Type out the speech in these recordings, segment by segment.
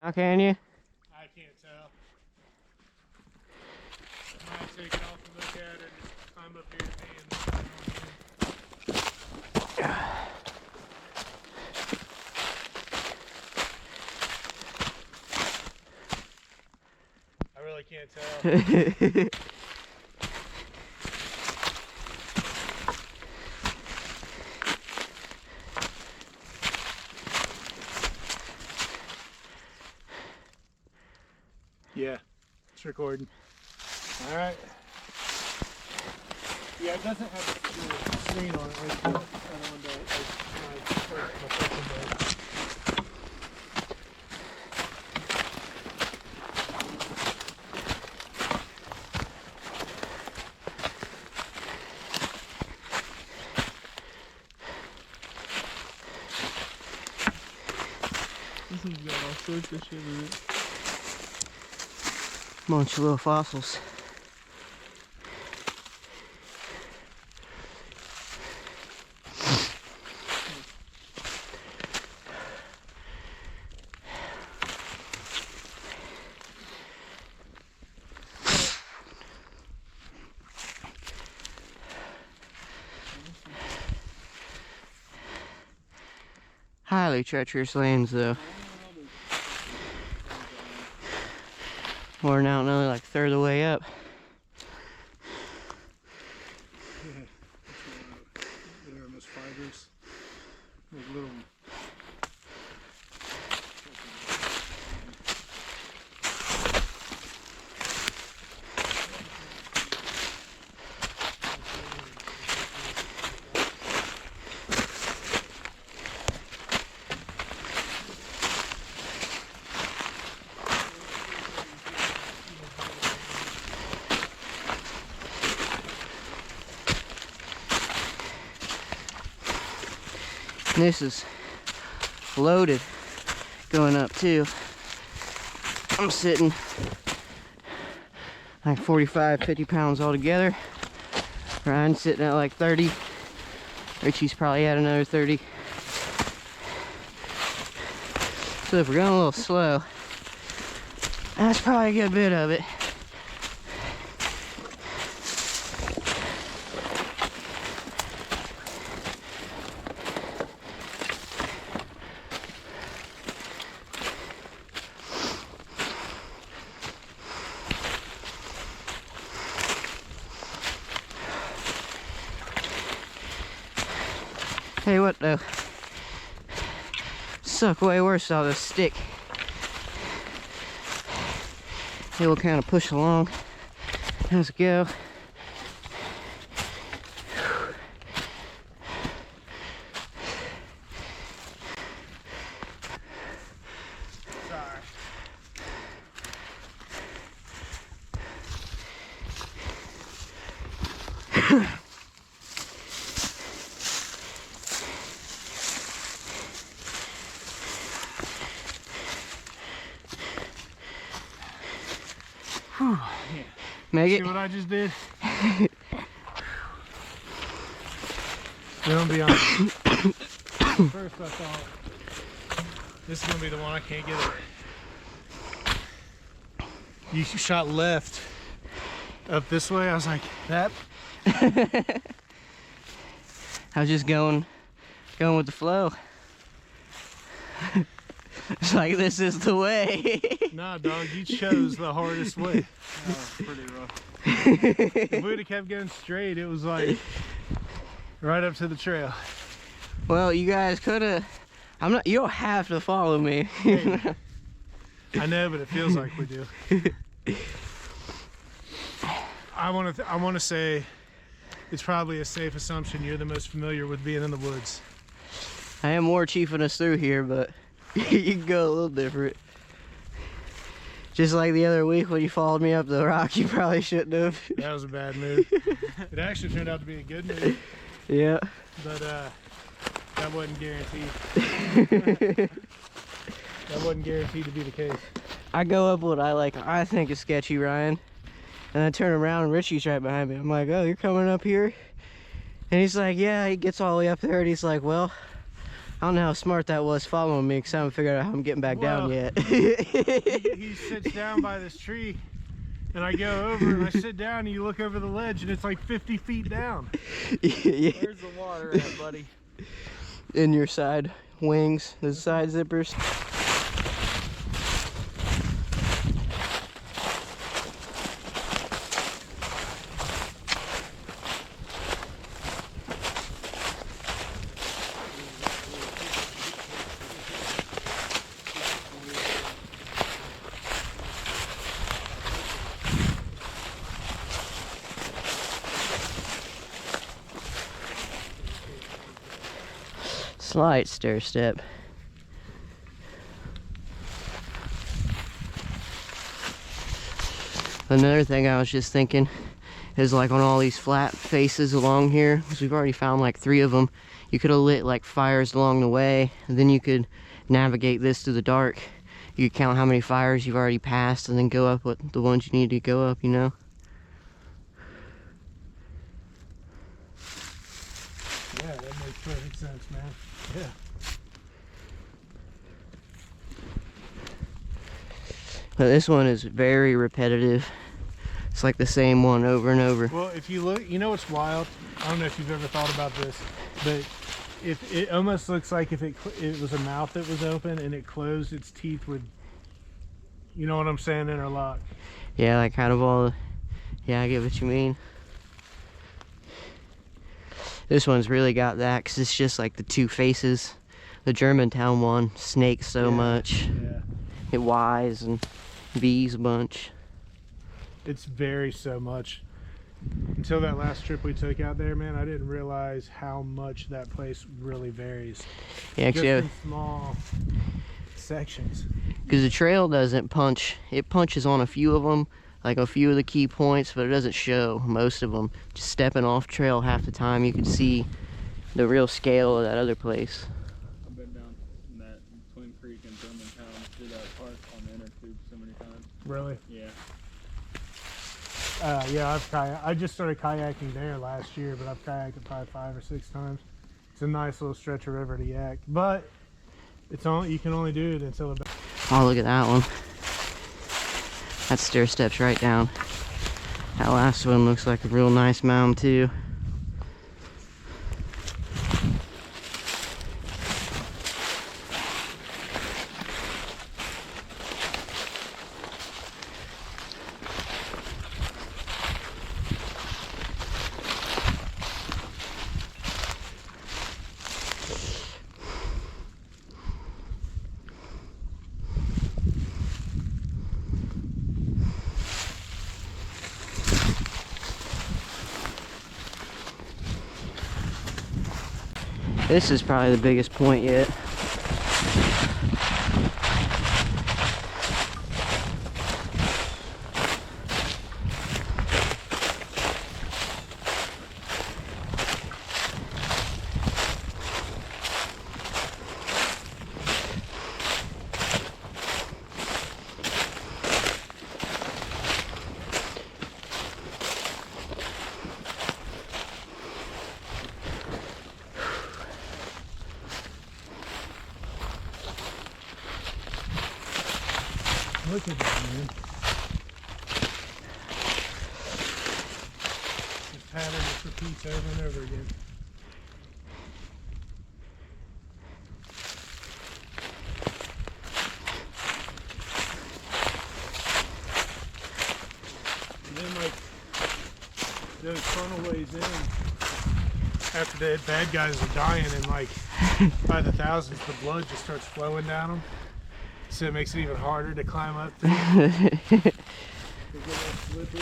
How can you? I can't tell. I might take it off and look at it and just climb up here to me and I really can't tell. Yeah, it's recording. All right. Yeah, it doesn't have a screen on it like the other one does. Like my first one does. This has got all sorts of shit in it. Bunch of little fossils. Highly treacherous lanes though. We're now only like a third of the way up. Yeah, they're almost fibers. Like little. This is loaded going up too. I'm sitting like 45, 50 pounds altogether. Ryan's sitting at like 30. Richie's probably at another 30. So if we're going a little slow, that's probably a good bit of it. Hey, what though? Suck way worse without this stick. It will kind of push along as we go. Sorry. Whew. Make See it. what I just did? I'm gonna be honest. First I thought this is gonna be the one I can't get it. You shot left up this way. I was like, that. I was just going with the flow. It's like, this is the way. Nah, dog, you chose the hardest way. That was pretty rough. If we would have kept going straight, it was like right up to the trail. Well, you guys could have. You don't have to follow me. Hey, I know, but it feels like we do. I want to say it's probably a safe assumption you're the most familiar with being in the woods. I am more chiefing us through here, but you can go a little different. Just like the other week when you followed me up the rock, you probably shouldn't have. That was a bad move. It actually turned out to be a good move. Yeah. But that wasn't guaranteed. That wasn't guaranteed to be the case. I go up what I think is sketchy, Ryan. And I turn around and Richie's right behind me. I'm like, oh, you're coming up here? And he's like, yeah. He gets all the way up there and he's like, well, I don't know how smart that was following me because I haven't figured out how I'm getting back down Well, yet. he sits down by this tree, and I go over and I sit down, and you look over the ledge, and it's like 50 feet down. Yeah. Where's the water at, buddy? In your side wings, the side zippers. Slight stair step. Another thing I was just thinking is like on all these flat faces along here, because we've already found like 3 of them, you could have lit like fires along the way, and then you could navigate this through the dark. You could count how many fires you've already passed and then go up with the ones you need to go up, you know? Yeah, that makes perfect sense, man. Yeah. But this one is very repetitive. It's like the same one over and over. Well, if you look, you know what's wild? I don't know if you've ever thought about this, but if it almost looks like if it was a mouth that was open and it closed, its teeth would, you know what I'm saying, interlock. Yeah, like kind of all, yeah, I get what you mean. This one's really got that because it's just like the 2 faces. The Germantown one snakes so much. Yeah. It Y's and B's a bunch. It's very so much. Until that last trip we took out there, man, I didn't realize how much that place really varies. Yeah, Just in small sections. because the trail doesn't punch. It punches on a few of them, like a few of the key points, but it doesn't show most of them. Just stepping off trail half the time, you can see the real scale of that other place. I've been down in that Twin Creek and Germantown through that park on the inner tube so many times. Really? Yeah. Yeah, I just started kayaking there last year, but I've kayaked probably 5 or 6 times. It's a nice little stretch of river to yak, but it's only, you can only do it until about. Oh, look at that one. That stair steps right down. That last one looks like a real nice mound too. This is probably the biggest point yet. Look at that, man. This pattern just repeats over and over again. And then, like, those funnel ways in, after the bad guys are dying, and like by the thousands, the blood just starts flowing down them. So it makes it even harder to climb up through. They get all slippery.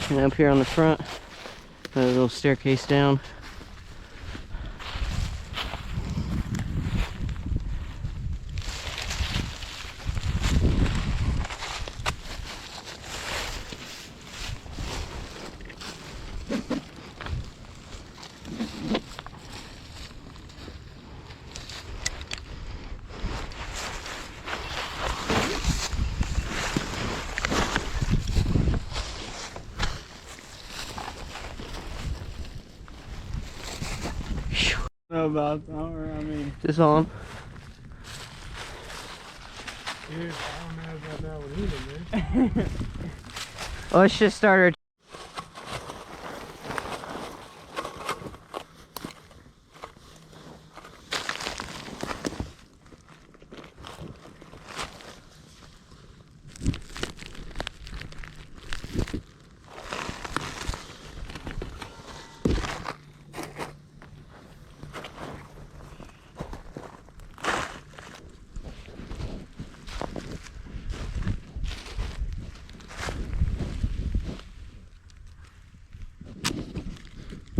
And up here on the front, a little staircase down. know about or I mean, This on? Dude, I don't know about that one either, man. Let's just start our